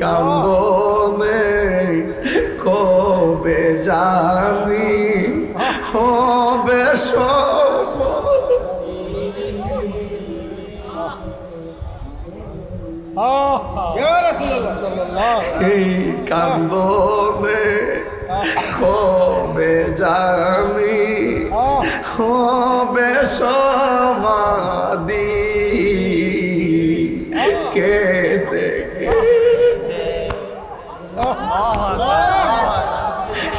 কান্দনে কবে জানি হবে এই কান্দনে কবে জানি হবে সমাধি কে দেখে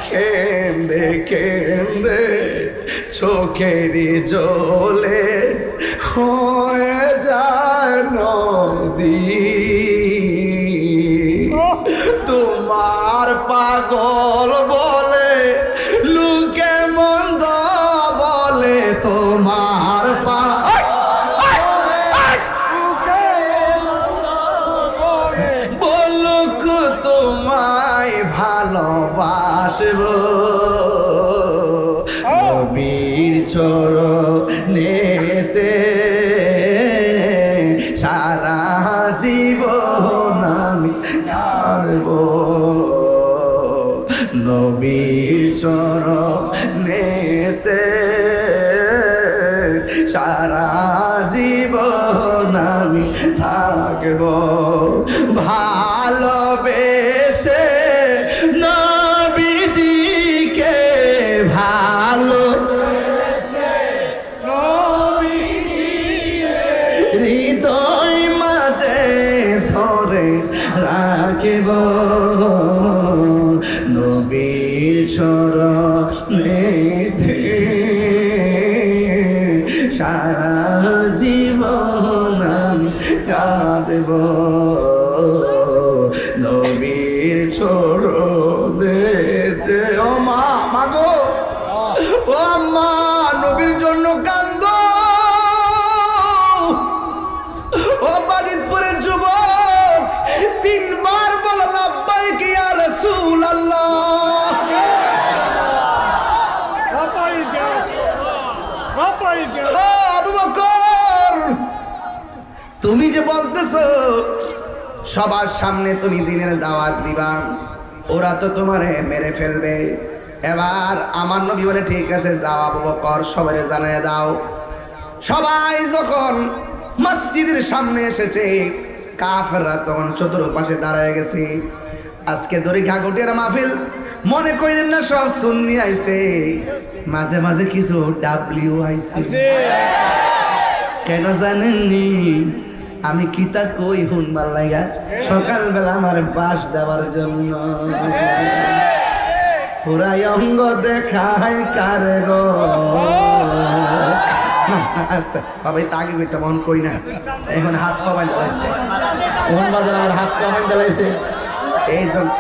কেন্দে কেন্দে চোখেরই জলে হয়ে যায় নদী তোমার পাগল বলে লোকে মন্দ বলে তোমার বলুক তোমায় ভালোবাসব নবীর চরণেতে সারা জীবন আমি কাঁদব নবীর চরণেতে সারা জীবন আমি থাকব ভালোবেসে নবীজিকে ভালোবেসে হৃদয় মাঝে ধরে রাখিব নবীর চরণেতে সারা জীবন আমি কাঁদব নবীর চরণেতে ও মা মাগো ও মা নবীর জন্য কান্দ ও বাজিতপুরের যুবক তিনবার বলা লাব্বাইক ইয়া রাসূলুল্লাহ আবু বকর তুমি যে বলতেছো সবার সামনে তুমি দিনের দাওয়াত দিবা ওরা তো তোমারে মেরে ফেলবে এবার আমার নবী বলে ঠিক আছে যাও আবু বকর সবাইকে জানিয়ে দাও সবাই যখন মসজিদের সামনে এসেছে কাফেররা তখন চতুর্পাশে দাঁড়ায় গেছে আজকে দরিঘা গোটের মাহফিল মনে করেন না সব সুন্নি আইছে মাঝে মাঝে কিছু ডাব্লিউ আইছে কেন জানেননি আমি কিতা কই হুনবার লাগা সকালবেলা আমার বাস দেওয়ার জন্য পুরাই অঙ্গ দেখায় কারে গো আস্তে বাবা এই তাকে কইতে মন কই না এখন হাত পাবাই দাঁড়াইছে মোহন বাজার আমার হাত পাবাই দাঁড়াইছে এই জন্য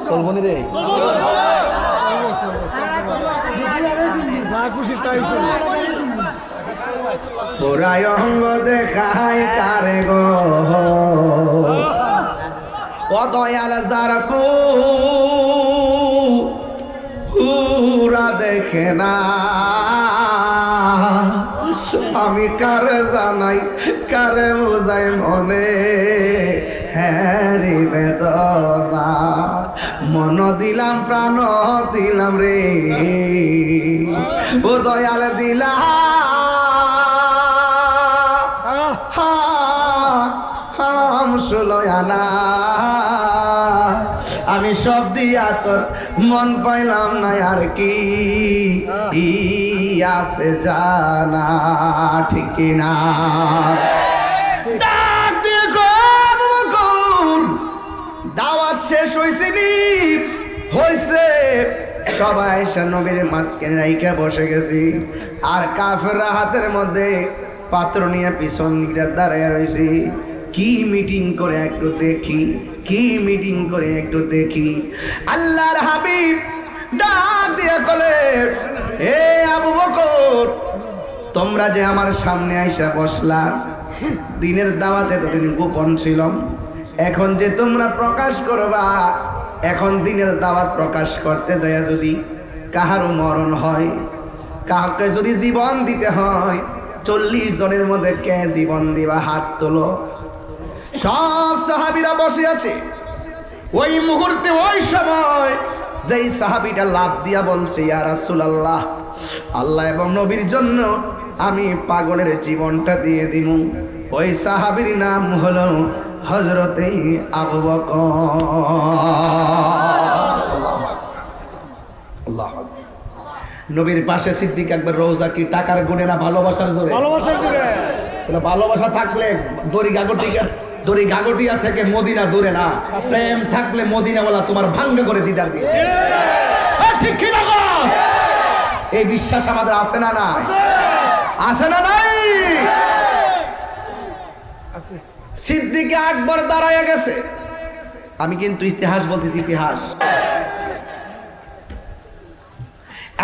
চলবনি রে পুরাই অঙ্গ দেখায় কারে গো ও দয়াল যারা পুরা দেখে না আমি কারে জানাই কারে বোঝাই মনে হ্যারি বেদনা মন দিলাম প্রাণ দিলাম রে ও দয়াল দিলাম ষোলয়ানা আমি সব দিয়া তোর মন পাইলাম না আর কি আছে জানা ঠিক না দাওয়াত শেষ হয়েছে নি হয়েছে সবাই নবীর মাঝখানে রাইখা বসে গেছি আর কাফেররা হাতের মধ্যে পাত্র নিয়ে পিছন দিকে দাঁড়ায় রয়েছি কি মিটিং করে একটু দেখি কি মিটিং করে একটু দেখি আল্লাহর হাবিব ডাক দিয়ে বলে এ আবু বকর তোমরা যে আমার সামনে আইসা বসলা দিনের দাওয়াতে তো তিনি গোপন ছিলাম এখন যে তোমরা প্রকাশ করবা এখন দিনের দাওয়াত প্রকাশ করতে যায় যদি কাহারও মরণ হয় কাউকে যদি জীবন দিতে হয় 40 জনের মধ্যে কে জীবন দিবা হাত তোলো সব সাহাবীরা বসে আছে। ওই মুহূর্তে ওই সময় যেই সাহাবীটা লাফ দিয়া বলছে, ইয়া রাসূলুল্লাহ, আল্লাহ এবং নবীর জন্য আমি পাগলের জীবনটা দিয়ে দিমু, ওই সাহাবীর নাম হলো হযরতে আবু বকর। আল্লাহ। নবীর পাশে সিদ্দিক আকবর। রোজা কি টাকার গুণে না ভালোবাসার জোরে? ভালোবাসার জোরে। ভালোবাসা থাকলে দড়ি গাগটিয়া থেকে মদিনা দূরে না, প্রেম থাকলে মদিনা বলা তোমার ভাঙ্গা করে দিদার দিয়ে। ঠিক কি না? এই বিশ্বাস আমাদের আছে না নাই? আছে না নাই? সিদ্দিক আকবর দাঁড়ায় গেছে। আমি কিন্তু ইতিহাস বলতেছি, ইতিহাস।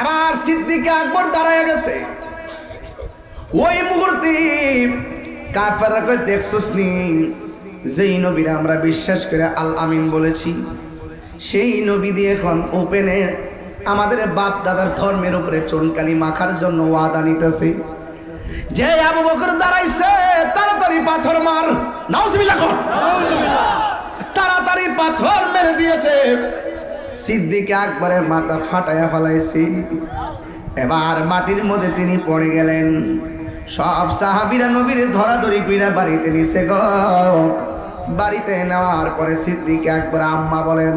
এবার সিদ্দিক আকবর দাঁড়ায় গেছে। ওই মুহূর্তে কাফেররা কই, দেখছস নি যেই নবীরা আমরা বিশ্বাস করে আল আমিন বলেছি, সেই নবী দিয়ে এখন ওপেনে আমাদের বাপ দাদার ধর্মের উপরে চুনকালি মাখার জন্য ওয়াদা নিতেছে। যে আবু বকর দাঁড়াইছে, তাড়াতাড়ি পাথর মার। নাউজুবিল্লাহ, তাড়াতাড়ি পাথর মেরে দিয়েছে। সিদ্দিক আকবরের মাথা ফাটাইয়া ফেলাইছে। এবার মাটির মধ্যে তিনি পড়ে গেলেন। সব সাহাবীরা নবীর ধরাধরি পিড়া বাড়িতে নিছে গো। বাড়িতে নেওয়ার পরে সিদ্দিক আকবর আম্মা বলেন,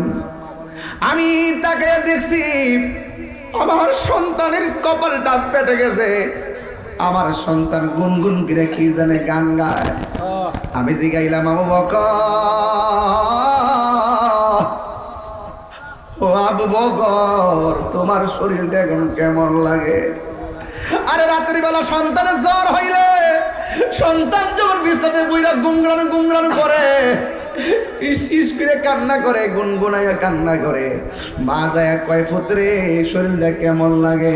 আমি তাকে দেখছি আমার সন্তানের কপালটা ফেটে গেছে। আমার সন্তান গুনগুন করে কি জানে গান গায়। আমি জিগাইলাম, আবু বকর, ও আবু বকর, তোমার শরীরটা এখন কেমন লাগে? আরে রাতের বেলা সন্তানের জ্বর হইলে সন্তান যখন বিছানাতে বইরা গুনগুনানো গুনগুনানো করে, ইস করে কান্না করে, গুনগুনাইয়া কান্না করে, মা যায় কয়, পুত্রে শরীরটা কেমন লাগে?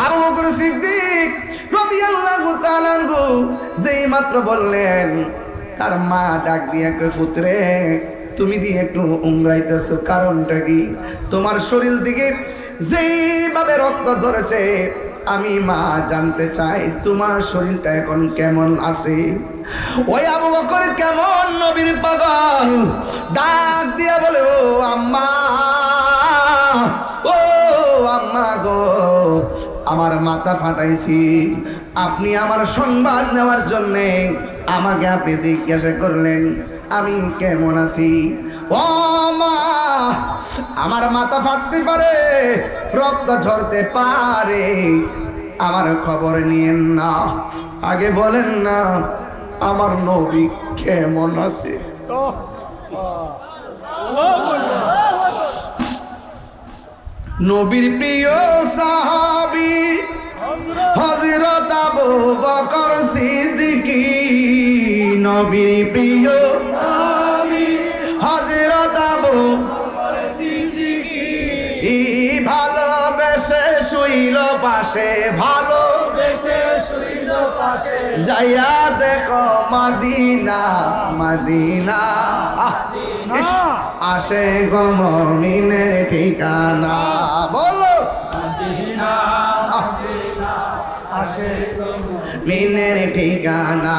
আবু বকর সিদ্দিক রাদিয়াল্লাহু তাআলা আনহু যেই মাত্র বললেন, তার মা ডাক দিয়ে কয়, পুত্রে তুমি দিয়ে একটু উমরাইতেছো, কারণটা কি? তোমার শরীর দিকে যেইভাবে রক্ত ঝরেছে, আমি মা জানতে চাই তোমার শরীরটা এখন কেমন আছে। ওই আবু বকর কেমন নবীর পাগল, ডাক দিয়া বলে, ও আম্মা, ও আম্মা গো, আমার মাথা ফাটাইছি, আপনি আমার সংবাদ নেওয়ার জন্যে আমাকে আপনি জিজ্ঞাসা করলেন আমি কেমন আছি। ও মা, আমার মাথা ফাটতে পারে, রক্ত ঝরতে পারে, আমার খবর নিয়েন না, আগে বলেন না আমার নবী কেমন আছে। নবীর প্রিয় সাহাবী হযরত আবু বকর সিদ্দিকী, নবীর প্রিয় সাহাবী হযরত আবু বকর সিদ্দিকী, ভালোবেসে শুইল পাশে, ভালোবেসে শুইল পাশে, যাইয়া দেখো মদিনা, মদিনা আসে গো মুমিনের ঠিকানা। বলো মদিনা, মদিনা আসে গো মুমিনের ঠিকানা।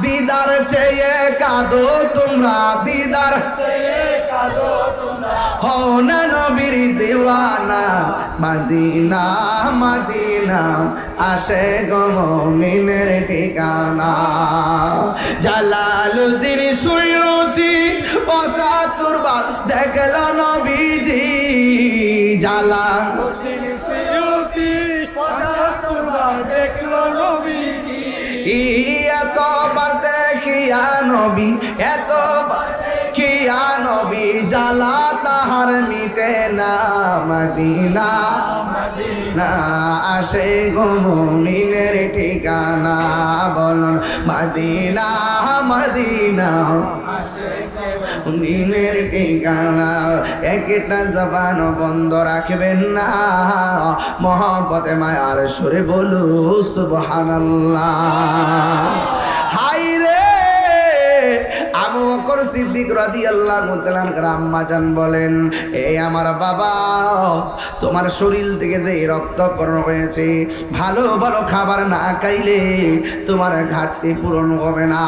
দিদার চেয়ে কাঁদো তোমরা, দিদার চেয়ে কাঁদো তোমরা, হও না নবীর দিওয়ানা। মদিনা, মদিনা আসে গো মুমিনের ঠিকানা। জালালউদ্দিন সুয়ুতি ৭৫ বার দেখল নবীজি, জালালউদ্দিন সুয়ুতি ৭৫ বার দেখল নবীজি। এতবার দেখিয়া নবী, এতবার দেখিয়া নবী, জ্বালা তাহার মিটে না। মদিনা, মদিনা আসে গো মুমিনের ঠিকানা। বলুন মদিনা, মদিনা আসে গো মুমিনের ঠিকানা। একটা জবান বন্ধ রাখবেন না, মহব্বতে মায়ার সুরে বলু সুবহানাল্লাহ। হায় রে, আবু বকর বকর সিদ্দিক রাদিয়াল্লাহু তাআলা আম্মা জান বলেন, এই আমার বাবা, তোমার শরীর থেকে যে রক্তকরণ হয়েছে, ভালো ভালো খাবার না খাইলে তোমার ঘাটতি পূরণ হবে না।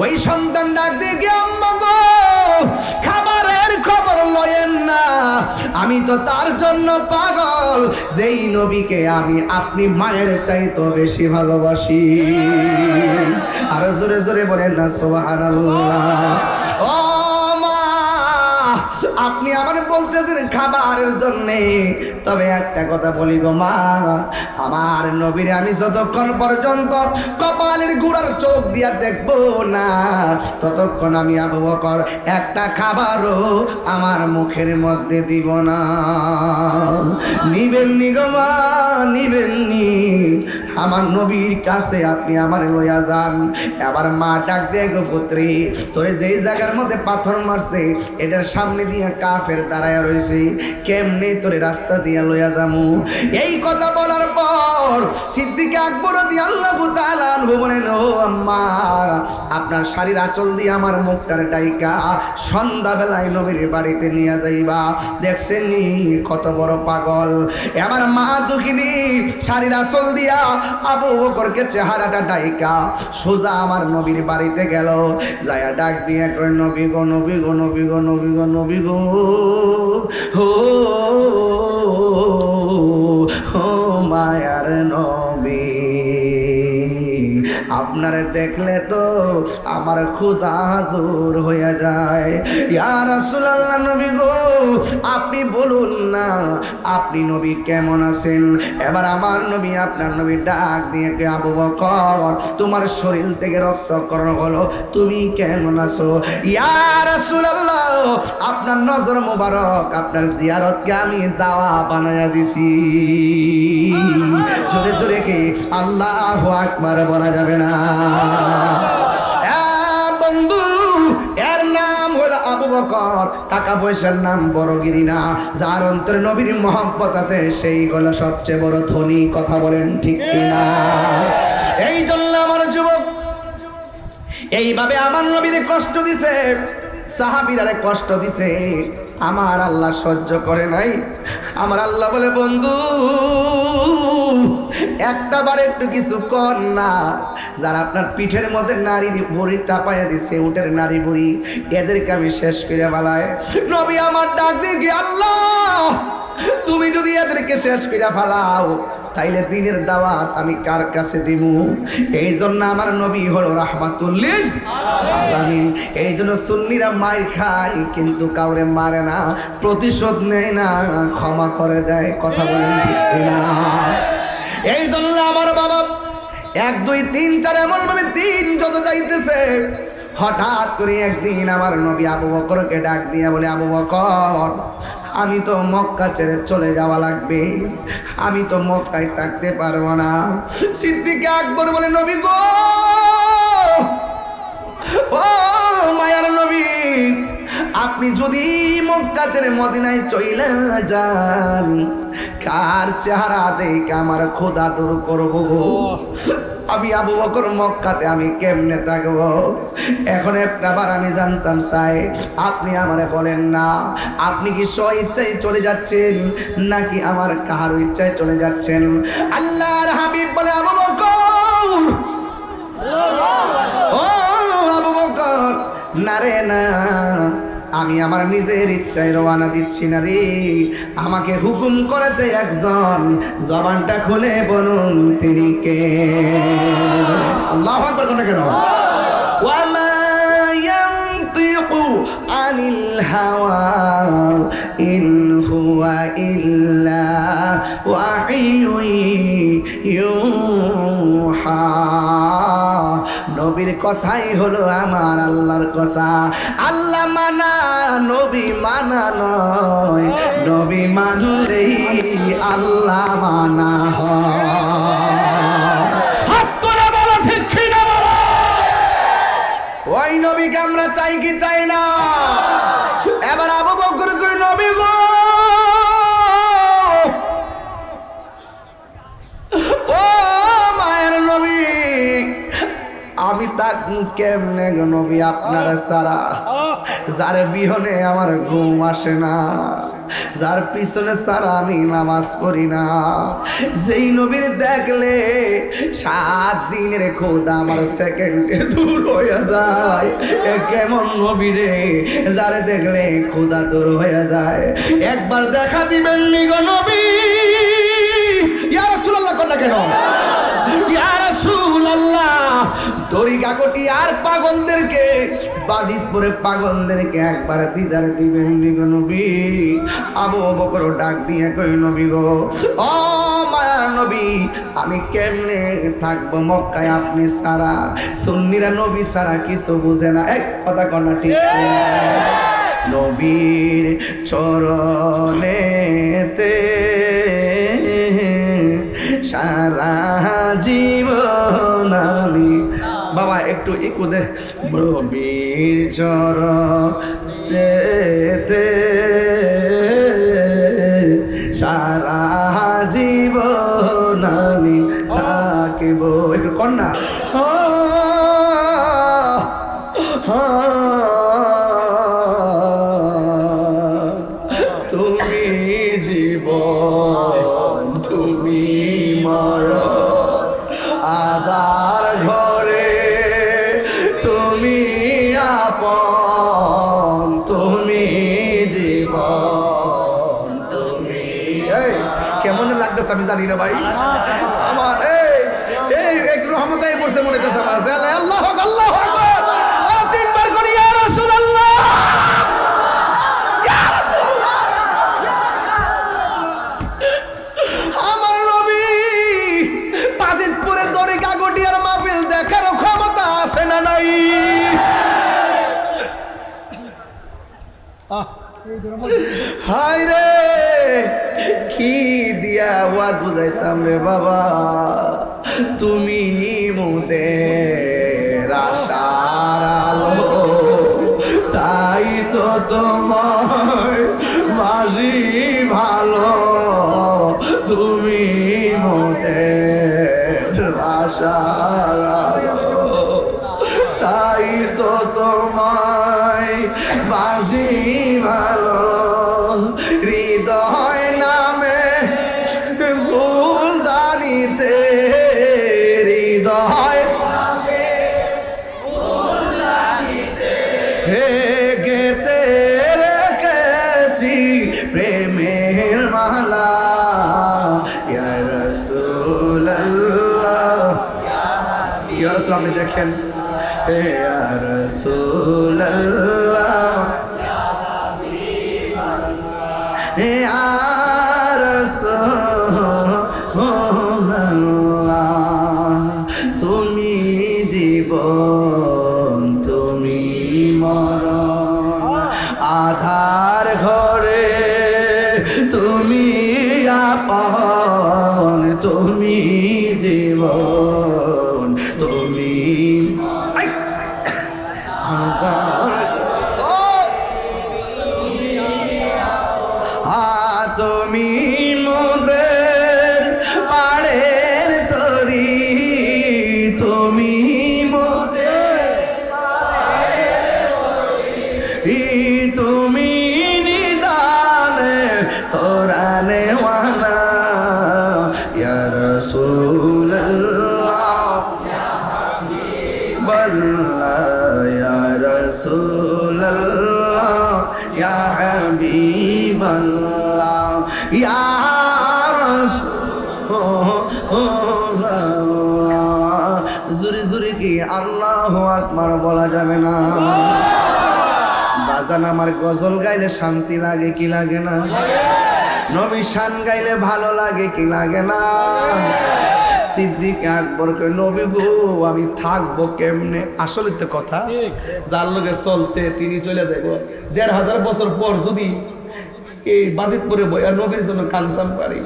ওই সন্তান ডাক দিয়ে গিয়ে, আম্মা গো, খাবারের খবর লয়েন না, আমি তো তার জন্য পাগল যেই নবীকে আমি আপনি মায়ের চাইতে বেশি ভালোবাসি। আর জোরে জোরে বলেন না সুবহানাল্লাহ। ও মা, আপনি আমার বলতেছেন খাবারের জন্যে, তবে একটা কথা বলি গো মা, আমার নবীর আমি যতক্ষণ পর্যন্ত কপালের গুড়ার চোখ দিয়া দেখবো না, ততক্ষণ আমি আবু বকর একটা খাবারও আমার মুখের মধ্যে দিব না। নিবেননি গো মা, নিবেননি। আমার নবীর কাছে আপনি আমার লইয়া যান। আবার মা ডাক দিয়ে, গো পুত্রী, তোরে যেই জায়গার মধ্যে পাথর মারছে এটার সামনে দিয়ে কাফের দাঁড়ায়া রয়েছে, কেমনে তোরে রাস্তা দিয়ে লইয়া যামু? এই কথা বলার পর সিদ্দিক আকবর রাদিয়াল্লাহু তাআলা আনহু বলেন, ও আম্মা, আপনার শাড়ির আঁচল দিয়ে আমার মুখটার ডাইকা সন্ধ্যাবেলায় নবীর বাড়িতে নিয়ে যাইবা। দেখছেন নি কত বড় পাগল। এবার মা দুঃখিনী শাড়ির আঁচল দিয়া আবু বকরকে চেহারাটা ডাইকা সোজা আমার নবীর বাড়িতে গেল। যায়া ডাক দিয়ে কই, নবী গো, নবী গো, নবী গো, নবী গো, নবী গো, হো হো মায়ার নবী, আপনারে দেখলে তো আমার ক্ষুধা দূর হয়ে যায়। ইয়া রাসূলুল্লাহ, নবী গো, আপনি বলুন না আপনি নবী কেমন আছেন? এবার আমার নবী, আপনার নবী ডাক দিয়ে, আবু বকর, তোমার শরীর থেকে রক্তকরণ হলো, তুমি কেমন আছো? ইয়া রাসূলুল্লাহ, আপনার নজর মোবারক, আপনার জিয়ারতকে আমি দাওয়া বানায়া দিছি। জোরে জোরে কি আল্লাহু আকবার বলা যাবে না? বন্ধু, এর নাম হলো আবু বকর। টাকা পয়সার নাম বড়গিরি না, যার অন্তরে নবীর মহব্বত আছে সেই হলো সবচেয়ে বড় ধনী। কথা বলেন ঠিক কিনা? এই জন্য আমার যুবক এইভাবে আমার নবীরে কষ্ট দিছে, সাহাবীরারে কষ্ট দিছে, আমার আল্লাহ সহ্য করে নাই। আমার আল্লাহ বলে, বন্ধু, একটা বার একটু কিছু কর না। যারা আপনার পিঠের মধ্যে নারীর বুড়ি চাপাইয়া দিছে, উটের নারী বুড়ি, এদেরকে আমি শেষ করে ফেলায়। নবী আমার ডাক দিয়ে গিয়ে, আল্লাহ, তুমি যদি এদেরকে শেষ করে ফেলাও তাইলে দিনের দাওয়াত আমি কার কাছে দিমু? এই জন্য আমার নবী হলো রাহমাতুল লিল আলামিন। এই জন্য সুন্নিরা মাইর খায় কিন্তু কাউরে মারে না, প্রতিশোধ নেয় না, ক্ষমা করে দেয়। কথা বলেন ঠিক না? এই জন্য আমার বাবা 1 2 3 4 এমন ভাবে দিন যত যাইতেছে, হঠাৎ করে একদিন আমার নবী আবু বকরকে ডাক দিয়া বলে, আবু বকর, আমি তো মক্কা ছেড়ে চলে যাওয়া লাগবে, আমি তো মক্কায় থাকতে পারবো না। সিদ্দিক আকবর বলে, নবী গো, ও মায়ার নবী, আপনি যদি মক্কা ছেড়ে মদিনায় চলে যান, কার চেহারা দেখে আমার খোদা দূর করবো গো? আমি আবু বকর মক্কাতে আমি কেমনে থাকবো? এখন একটাবার আমি জানতাম চাই, আপনি আমারে বলেন না, আপনি কি স্ব ইচ্ছায় চলে যাচ্ছেন নাকি আমার কাহার ইচ্ছায় চলে যাচ্ছেন? আল্লাহর হাবিব বলে, আবু বকর, ও আবু বকর, না রে না, আমি আমার নিজের ইচ্ছায় রওনা দিচ্ছি না রে, আমাকে হুকুম করেছে একজন, জবানটা খুলে বলুন তিনি কে? আল্লাহু আকবার। কোনটা কেন? ওয়া মা ইয়ানতিকু আনিল হাওয়া ইন হুয়া ইল্লা ওয়াহিয়ুন ইউহা। নবীর কথাই হলো আমার আল্লাহর কথা। আল্লাহ মানা নবী মানা নয়, নবী মানলেই আল্লাহ মানা হয়। হাত করে বলো ঠিক কিনা বলো? ওই নবীকে আমরা চাই কি চাই না? এবার আবু বকর কই, নবী গো, ও মায়ের নবী, আমি তাক কেমনে গো নবী আপনার সারা? যার বিহনে আমার ঘুম আসে না, যার পিছনে ছাড়া আমি নামাজ পড়ি না, যেই নবীর দেখলে 7 দিনের খোদা আমার সেকেন্ডে দূর হয়ে যায়। এ কেমন নবী রে, যারে দেখলে খোদা দূর হয়ে যায়। একবার দেখা দিবেন নি গো নবী। ইয়া রাসূলুল্লাহ কথা কেন? ইয়া রাসূলুল্লাহ, দড়ি কাকটি আর পাগলদেরকে, বাজিতপুরে পাগলদেরকে একবার দিদার দিবেন নি গো নবী। আবু বকর ডাক দিয়ে কই, নবী গো, ও মায়ার নবী, আমি কেমনে থাকবো মক্কায় আপনি সারা? সুন্নিরা নবী সারা কিছু বুঝে না। এক কথা কর না, ঠিক নবীর চরণেতে সারা জীবন আমি। বাবা একটু ইকু দে। নবীর চরণেতে সারা জীবন আমি থাকিব। একটু কন্যা তুমি জীবন, তুমি মরণ, আধার ঘরে তুমি আপন, তুমি জীবন, তুমি। কেমন লাগতেছে আমি জানি না ভাই আমার। এই একটু রহমতাই পড়ছে মনে হইতেছে আমার। আল্লাহ আল্লাহ আকবার, 3 বার করি ইয়া রাসূলুল্লাহ। আমার নবী বাজিতপুরের দড়ি কাগটিয়ার মাহফিল দেখার ক্ষমতা আছে না নাই? হায় রে, কি দিয়া আওয়াজ বুঝাইতাম রে বাবা। তুমি মোদের আশার আলো, তাই তো তোমার মাঝি ভালো। তুমি মোদের আশার আলো, তাই তো তোমায় বাসি ভালো। হৃদয় নামে ফুলদানিতে, হৃদয় গেতে রেখেছি প্রেমের মালা। ইয়া রাসূলুল্লাহ, ইয়া রাসূল, আপনি দেখেন, ইয়া রাসূলুল্লাহ, ইয়া রাসূলুল্লাহ, তুমি জীবন, তুমি মরণ, আধার ঘরে তুমি আপন, তুমি জীবন, তুমি তুমি মোদের পাড়ের তরি, তুমি মোদের তুমি নিদানে তোরানে ওয়ালা। ইয়া রাসূলুল্লাহ, বল্লাহ, ইয়া রাসূলুল্লাহ, ইয়া হাবিবাল্লাহ, ইয়া রাসূলুল্লাহ। জোরে জোরে কি আল্লাহু আকবার বলা যাবে না? বাজান আমার গজল গাইলে শান্তি লাগে কি লাগে না? নবী শান গাইলে ভালো লাগে কি লাগে না? সিদ্দিক আকবর কই, নবী গো আমি থাকবো কেমনে? আসলে তো কথা, যার লগে চলছে তিনি চলে যাইব। ১,৫০০ বছর পর যদি এই বাজিতপুরে বইয়া নবীর জন্য কান্দতাম পারি,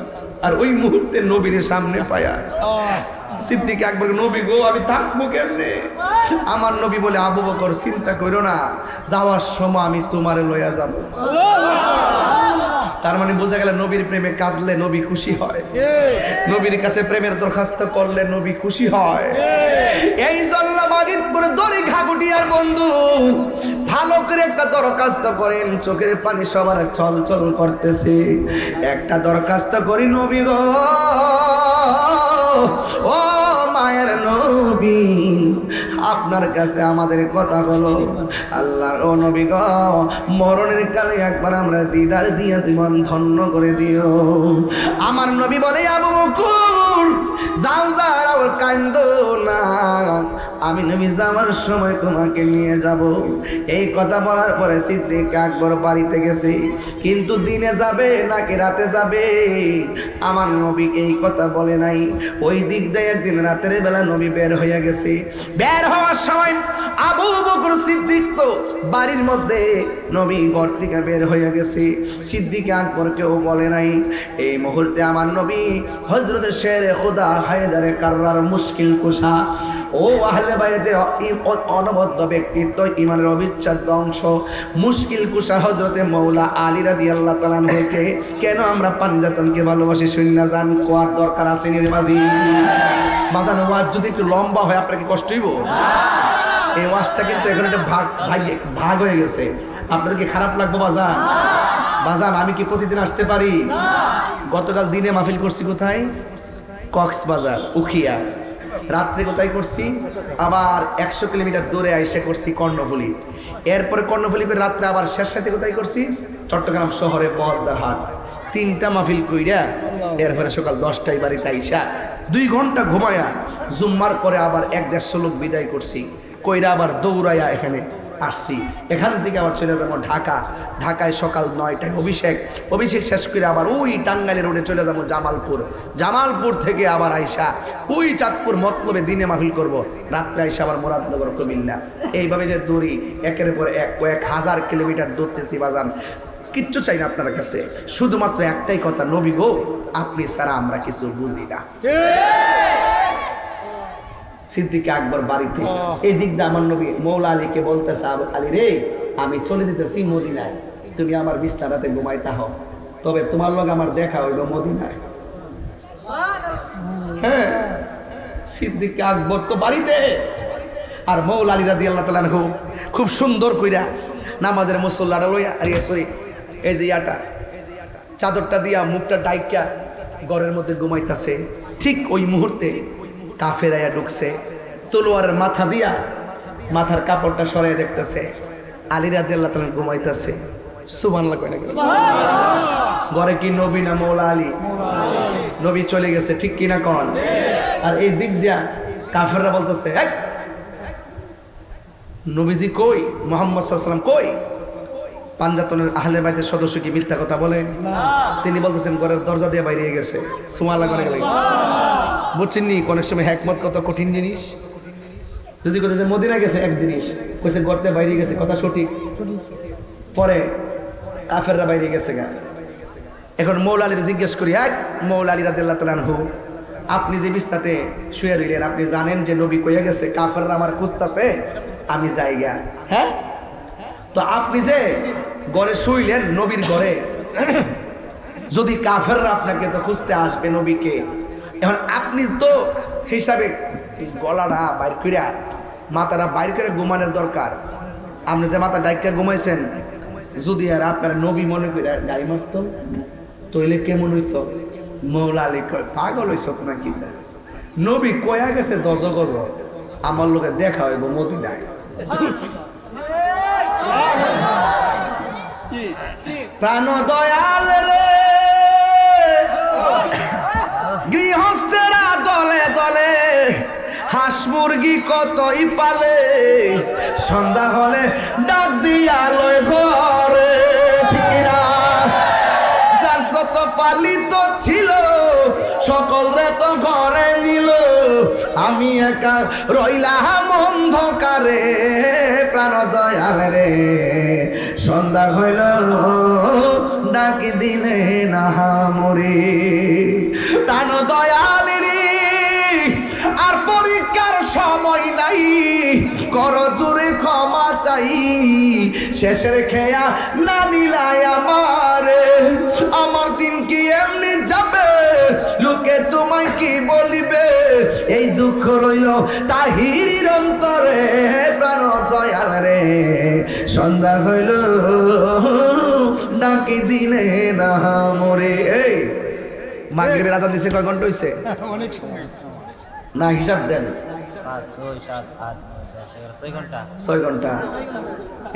আর ওই মুহূর্তে নবীর সামনে পায়া সিদ্দিক আকবর, নবী গো আমি থাকবো কেমনে? আমার নবী বলে, আবু বকর চিন্তা করো না, যাওয়ার সময় আমি তোমারে লইয়া যাব। তার মানে বোঝা গেল নবীর প্রেমে কাঁদলে নবী খুশি হয়, নবীর কাছে প্রেমের দরখাস্ত করলে নবী খুশি হয়। এই জন্য বাজিতপুরে দড়ি ঘাগুটিয়ার বন্ধু ভালো করে একটা দরখাস্ত করেন, চোখের পানি সবার চল চল করতেছে। একটা দরখাস্ত করি নবী গো, ও মায়ের নবী, আপনার কাছে আমাদের কথা হলো, আল্লাহর ও নবী গো, মরণের কালে একবার আমরা দিদার দিয়ে জীবন ধন্য করে দিও। আমার নবী বলে, আবু বকর যাও যাও, কান্দো না, আমি নবী যাওয়ার সময় তোমাকে নিয়ে যাব। এই কথা বলার পরে সিদ্দিক আকবর বাড়িতে গেছে, কিন্তু দিনে যাবে নাকি রাতে যাবে আমার নবী এই কথা বলে নাই। ওই দিক দিয়ে একদিন রাতের বেলা নবী বের হয়ে গেছে। বের হওয়ার সময় আবু বকর সিদ্দিক তো বাড়ির মধ্যে, নবী ঘর থেকে বের হয়ে গেছে, সিদ্দিক আকবরকেও বলে নাই। এই মুহূর্তে আমার নবী হযরত শেরে খুদা হায়দারে কাররার মুশকিল কুশা, ও আহলে বাইতের অনবদ্য ব্যক্তিত্ব, ইমানের অবিচ্ছেদ্য অংশ, মুশকিল কুশা হযরতে মৌলা আলী রাদিয়াল্লাহু তাআলা আনহুকে কেন আমরা পাঞ্জাতনকে ভালোবাসি শুননা জান, কোয়ার দরকার আছে নির্বাচী বাজানো। ওয়াজ যদি একটু লম্বা হয় আপনার কি কষ্ট হইব? এই ওয়াজটা কিন্তু এখন একটা ভাগ হয়ে গেছে, আপনাদেরকে খারাপ লাগবে বাজান? বাজান আমি কি প্রতিদিন আসতে পারি? গতকাল দিনে মাহফিল করছি কোথায়? কক্সবাজার উখিয়া। রাত্রে কোথায় করছি? আবার 100 কিলোমিটার দূরে আইসে করছি কর্ণফুলী। এরপরে কর্ণফুলী করে রাত্রে আবার শেষ সাথে কোথায় করছি? চট্টগ্রাম শহরে বহদ্দার হাট। 3টা মাহফিল কইরা এরপরে সকাল 10টায় বাড়িতে আইসা 2 ঘন্টা ঘুমায়া জুম্মার পরে আবার 1-150 লোক বিদায় করছি, কইরা আবার দৌড়াইয়া এখানে আসছি। এখান থেকে আবার চলে যাবো ঢাকা। ঢাকায় সকাল 9টায় অভিষেক শেষ করে আবার ওই টাঙ্গাইলের রোডে চলে যাবো জামালপুর। জামালপুর থেকে আবার আইসা ওই চাঁদপুর মতলবে দিনে মাহফিল করব, রাত্রে আইসা আবার মুরাদনগর কুমিল্লা। এইভাবে যে দৌড়ি একের পর এক কয়েক হাজার কিলোমিটার দৌড়তেছি বাজান। কিচ্ছু চাই না আপনার কাছে, শুধুমাত্র একটাই কথা, নবী গো আপনি ছাড়া আমরা কিছু বুঝি না। সিদ্দিক আকবর বাড়িতে, এই দিকটা আমার নবী মৌলা আলীকে বলতেছে, আলী রে আমি চলে যেতেছি মদিনায়, তুমি আমার বিছানাতে ঘুমাইতে হও, তবে তোমার লগে আমার দেখা হইল মদিনায়। হ্যাঁ, সিদ্দিক আকবর তো বাড়িতে, আর মৌলা আলী রাদিয়াল্লাহু তাআলা আনহু খুব সুন্দর কইরা নামাজের মুসল্লাটা লইয়া এই যে ইয়াটা চাদরটা দিয়া মুখটা ডাইকা ঘরের মধ্যে ঘুমাইতেছে। ঠিক ওই মুহূর্তে কাফেরাইয়া ঢুকছে, তলোয়ারের মাথা দিয়া মাথার কাপড়টা সরাই দেখতেছে আলী রাদিয়াল্লাহু তাআলা ঘুমাইতেছে। সুবহানাল্লাহ কয় না? ঘরে কি নবী না মৌলা আলী? নবী চলে গেছে, ঠিক কিনা কন? আর এই দিক দিয়া কাফেররা বলতেছে, নবীজি কই, মুহাম্মদ সাল্লাল্লাহু আলাইহি ওয়াসাল্লাম কই? পাঞ্জাতনের আহলে বাইতের সদস্য কি মিথ্যা কথা বলে? তিনি বলতেছেন ঘরের দরজা দিয়ে বাইরে গেছে। সুবহানাল্লাহ করে গেলেন। বুঝছেন নি অনেক সময় হিকমত কত কঠিন জিনিস। যদি কইছে মদিনা গেছে এক জিনিস, কইছে ঘরতে বাইরে গেছে, কথা সঠিক। পরে কাফেররা বাইরে গেছে গা। এখন মৌলা আলীর জিজ্ঞেস করি, মৌলা আলী রাদিয়াল্লাহু তাআলা আনহু আপনি যে বিছনাতে শুয়ে রইলেন, আপনি জানেন যে নবী কইয়া গেছে কাফেররা আমার খুঁজতাছে, আমি যাইগা। হ্যাঁ, তো আপনি যে ঘরে শুইলেন নবীর ঘরে, যদি কাফেররা আপনাকে তো খুঁজতে আসবে নবীকে, এখন আপনি তো হিসাবে গলাটা বাইর কইরা মাথাটা বাইর করে ঘুমানোর দরকার। আপনি যে মাথা ডাইকা ঘুমাইছেন, যদি আর আপনার নবী মনে করে গাই মারত তইলে কেমন হইতো? মৌলা আলী কয়, পাগল হইছ নাকি? নবী কয়া গেছে 10 গজ আমার লোকে দেখা হইব মদিনায়। প্রাণ দয়াল রে গৃহস্থেরা দলে দলে হাঁস মুরগি কতই পালে, সন্ধ্যা হলে ডাক দিয়া লয় ঘরে। ঠিক না? যার যত পালিত ছিল সকল রে তো ঘরে নিল, আমি একা রইলাম অন্ধকারে। প্রাণ দয়াল রে সন্ধ্যা হইল ডাকি দিলে না মরে। প্রাণ দয়াল রে আর পরীক্ষার সময় নাই, করো জোরে ক্ষমা চাই শেষের খেয়া না দিলাই আমারে আমার দিন কি এমনি যাবে লোকে তোমায় কি বলিবে এই দুঃখ রইল তাহিরির অন্তরে প্রাণ দয়ার রে সন্ধ্যা হইল ডাকি দিলে না মরে এই মাগরিবের আজান দিছে কয় ঘন্টা হইছে অনেক সময় না হিসাব দেন 5 6 7 8 9 10 11 6 ঘন্টা 6 ঘন্টা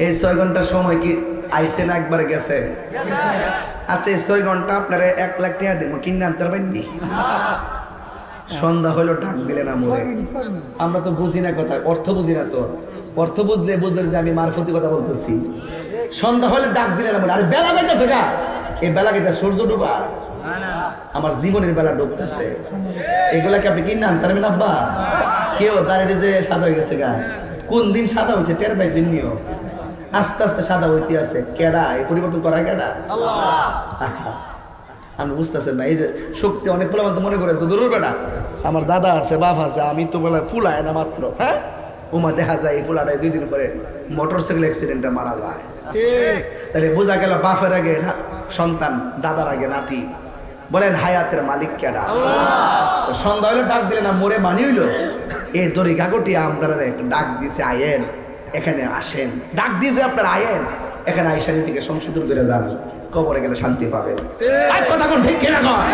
এই 6 ঘন্টা সময় কি আইছে না একবার গেছে আচ্ছা এই 6 ঘন্টা আপনারা 1 লাখ টাকা দেবো কিনে আনতে পারবেননি সন্ধ্যা হইলো ডাক দিলে না মরে আমরা তো বুঝি না কথা অর্থ বুঝি না তো অর্থ বুঝলে বুঝলেন যে আমি মারফতি কথা বলতেছি সন্ধ্যা হলে ডাক দিলে না মরে আরে বেলা যাইতেছে গা এই বেলা গেছে সূর্য ডুবা আমার জীবনের বেলা ডুবতেছে এগুলাকে আপনি কিনে আনতে পারবেন আব্বা কেউ দাঁড়িয়ে যে সাদা হয়ে গেছে গা কোন দিন সাদা হয়েছে টের পাইছেন নিও আস্তে আস্তে সাদা হইতে আছে কেডা এই পরিবর্তন করা কেডা আমি বুঝতেছেন না এই যে শক্তি অনেক ফুলা মনে করেছে দূর বেটা আমার দাদা আছে বাপ আছে আমি তো বলে ফুলায় না মাত্র হ্যাঁ উমা দেখা যায় এই ফুলাটাই 2 দিন পরে মোটরসাইকেল অ্যাক্সিডেন্টে মারা যায় তাহলে বোঝা গেল বাপের আগে না সন্তান দাদার আগে নাতি বলেন হায়াতের মালিক কেডা তো সন্ধ্যা হইলো ডাক দিলে না মরে মানি হইলো এই দড়ি কাগটি আপনারা একটা ডাক দিছে আয়েন এখানে আসেন ডাক দিয়েছে আপনার আয়েন এখানে আইসা নিজেকে সংশোধন করে যান কবরে গেলে শান্তি পাবেন আর কথা কোন ঠিক কিনা কর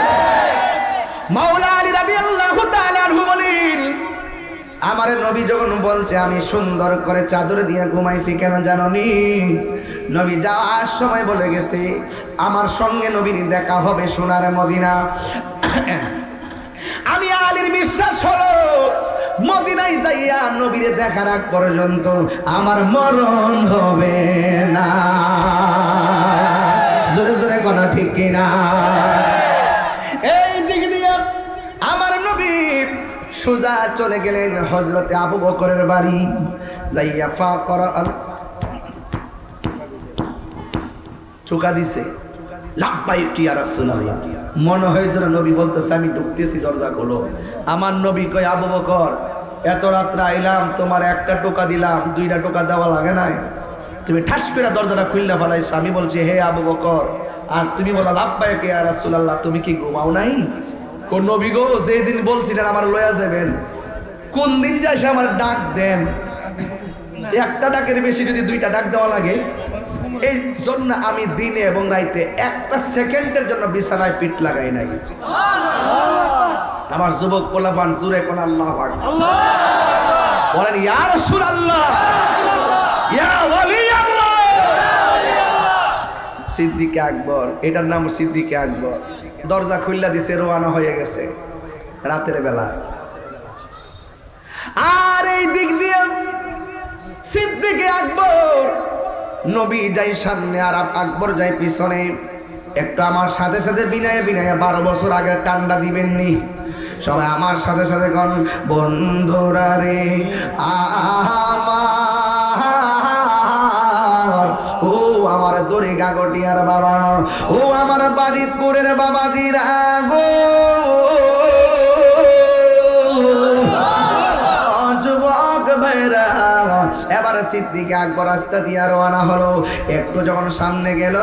মাওলা আলী রাদিয়াল্লাহু তাআলা আনহু বলেন আমার নবী যখন বলছে আমি সুন্দর করে চাদর দিয়ে ঘুমাইছি কেন জানোনি নবী যাওয়ার সময় বলে গেছে আমার সঙ্গে নবীর দেখা হবে সোনার মদিনা আমি আলীর বিশ্বাস হলো মদিনায় যাইয়া নবীরে দেখার আগ পর্যন্ত আমার মরণ হবে না জোরে জোরে কোনো ঠিক কিনা এই দিক দিয়ে আমার নবী সোজা চলে গেলেন হযরতে আবু বকরের বাড়ি যাইয়া ফাকরা আল চুকা দিছে লাব্বাইক ইয়া রাসূলুল্লাহ মনে হয় যেন নবী বলতেছে আমি ঢুকতেছি দরজা খোলো আমার নবী কয় আবু বকর এত রাত্রে আইলাম তোমার একটা টোকা দিলাম 2টা টোকা দেওয়া লাগে নাই তুমি ঠাস করে দরজাটা খুললা ফেলাইছো আমি বলছি হে আবু বকর আর তুমি বলা লাব্বাইক ইয়া রাসূলুল্লাহ তুমি কি ঘুমাও নাই কোন নবী গো যেদিন বলছিলেন আমার লয়া যাবেন কোন দিন যাইছে আমার ডাক দেন একটা ডাকের বেশি যদি 2টা ডাক দেওয়া লাগে এই জন্য আমি দিনে এবং রাইতে একটা সেকেন্ডের জন্য বিছানায় পিঠ লাগাই নাই আমার যুবক পোলাপান জুরে কোন আল্লাহু আকবার বলেন ইয়া রাসূলুল্লাহ ইয়া ওয়ালি আল্লাহ সিদ্দিক আকবর এটার নাম সিদ্দিক আকবর দরজা খুললা দিছে রওনা হয়ে গেছে রাতের বেলা আর এই দিক দিয়ে সিদ্দিক আকবর নবী যাই সামনে আর আকবর যাই পিছনে একটু আমার সাথে সাথে বিনায় বিনায় 12 বছর আগে টান্ডা দিবেননি সবাই আমার সাথে সাথে কোন বন্ধুরা রে আমার ও আমার দড়ি গাগটিয়ার বাবা ও আমার বাজিতপুরের বাবাজিরা গো এবারে সিদ্দিক আকবর রাস্তা দিয়ে রওনা হলো একটু যখন সামনে গেল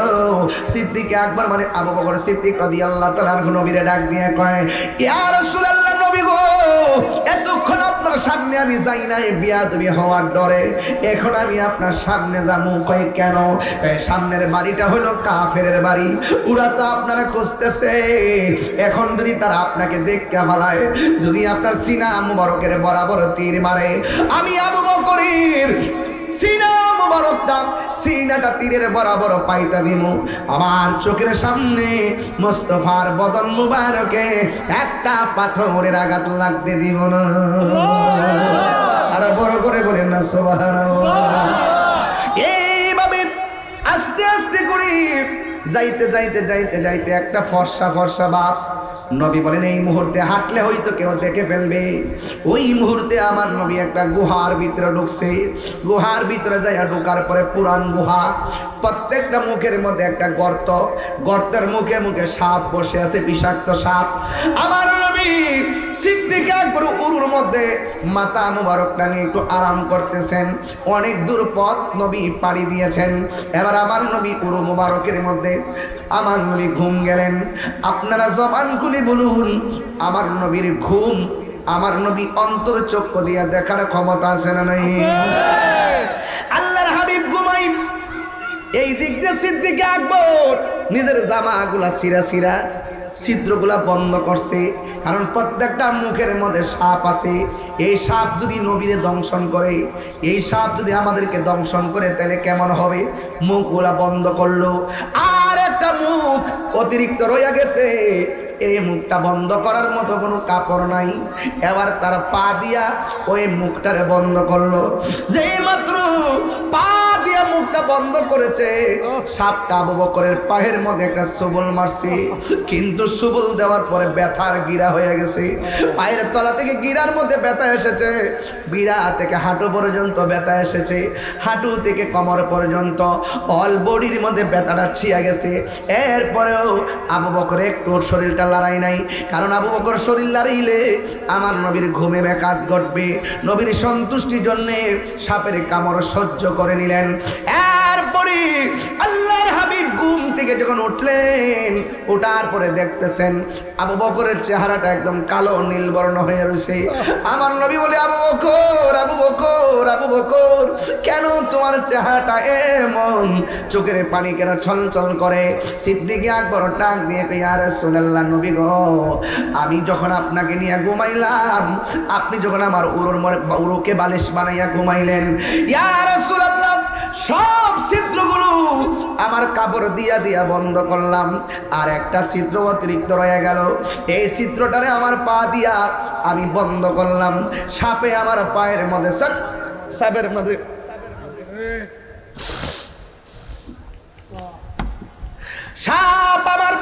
সিদ্দিক আকবর মানে আবু বকর সিদ্দিক রাদিয়াল্লাহু তাআলা নবীরে ডাক দিয়ে কয় ইয়া রাসূলুল্লাহ নবী গো এতক্ষণ আপনার সামনে আমি যাই নাই বিয়াদবি হওয়ার ডরে এখন আমি আপনার সামনে যাবো কয় কেন সামনের বাড়িটা হলো কাফেরের বাড়ি ওরা তো আপনারা খুঁজতেছে এখন যদি তারা আপনাকে দেখতে ভালায় যদি আপনার সিনা মুবারকের বরাবর তীর মারে আমি আবু বকরের সিনা মুবারকটা সিনাটা তীরের বরাবর পাইতা দিমু আমার চোখের সামনে মুস্তাফার বদন মুবারকে একটা পাথরের আঘাত লাগতে দিব না আর বড় করে বলেন না সুবহানাল্লাহ এইভাবে আস্তে আস্তে করে যাইতে যাইতে যাইতে যাইতে একটা ফর্সা ফর্সা বাপ নবী বলেন এই মুহূর্তে হাঁটলে হয়তো কেউ দেখে ফেলবে ওই মুহূর্তে আমার নবী একটা গুহার ভিতরে ঢুকছে গুহার ভিতরে যাইয়া ঢোকার পরে পুরান গুহা প্রত্যেকটা মুখের মধ্যে একটা গর্ত, গর্তের মুখে মুখে সাপ বসে আছে, বিষাক্ত সাপ। আমার নবী সিদ্দিক আকবর উরুর মধ্যে মাথা মুবারকটা নিয়ে একটু আরাম করতেছেন। অনেক দূর পথ নবী পাড়ি দিয়েছেন। এবার আমার নবী উরু মুবারকের মধ্যে আমার নবী ঘুম গেলেন। আপনারা জবান খুলে বলুন, আমার নবীর ঘুম, আমার নবী অন্তর চক্ষু দিয়ে দেখার ক্ষমতা আছে না নাই? আল্লাহর হাবিব ঘুমাই, এই দিক দিয়ে সিদ্দিক আকবর নিজের জামাগুলা ছিঁড়া ছিদ্রগুলা বন্ধ করছে, কারণ প্রত্যেকটা মুখের মধ্যে সাপ আছে। এই সাপ যদি নবীরে দংশন করে, এই সাপ যদি আমাদেরকে দংশন করে, তাহলে কেমন হবে? মুখগুলা বন্ধ করলো, আর একটা মুখ অতিরিক্ত রয়ে গেছে, এই মুখটা বন্ধ করার মতো কোনো কাপড় নাই। এবার তার পা দিয়া ওই মুখটারে বন্ধ করলো। যেই মাত্র পা দিয়া মুখটা বন্ধ করেছে, সাপটা আবু বকরের পায়ের মধ্যে একটা সবল মারছে, কিন্তু সবল দেওয়ার পরে ব্যথার গিরা হয়ে গেছে। পায়ের তলা থেকে গিরার মধ্যে ব্যথা এসেছে, গিরা থেকে হাঁটু পর্যন্ত ব্যথা এসেছে, হাঁটু থেকে কোমর পর্যন্ত অল বডির মধ্যে ব্যথাটা ছিয়া গেছে। এরপরেও আবু বকর একটু শরীরটা লড়াই নাই, কারণ আবু বকর শরীর লড়াইলে আমার নবীর ঘুমে ব্যাঘাত ঘটবে। নবীর সন্তুষ্টির জন্য সাপের কামড় সহ্য করে নিলেন। এরপরে আল্লাহর হাবিব ঘুম থেকে যখন উঠলেন, ওঠার পরে দেখতেছেন আবু বকরের চেহারাটা একদম কালো নীল বর্ণ হয়ে রয়েছে। আমার নবী বলে, আবু বকর, আবু বকর, আবু বকর, কেন তোমার চেহারাটা এমন? চোখের পানি কেন ছলছল করে? সিদ্দিক আকবর ডাক দিয়ে, ইয়া রাসূলুল্লাহ, নবী গো, আমি যখন আপনাকে নিয়ে ঘুমাইলাম, আপনি যখন আমার উরুকে বালিশ বানাইয়া ঘুমাইলেন, ইয়া রাসূলুল্লাহ, সব ছিদ্রগুলো আমার কাপড় দিয়া দিয়া বন্ধ করলাম, আর একটা ছিদ্র অতিরিক্ত রয়ে গেল। এই ছিদ্রটারে আমার পা দিয়া আমি বন্ধ করলাম। সাপে আমার পায়ের মধ্যে সাপের মধ্যে সাপ আমার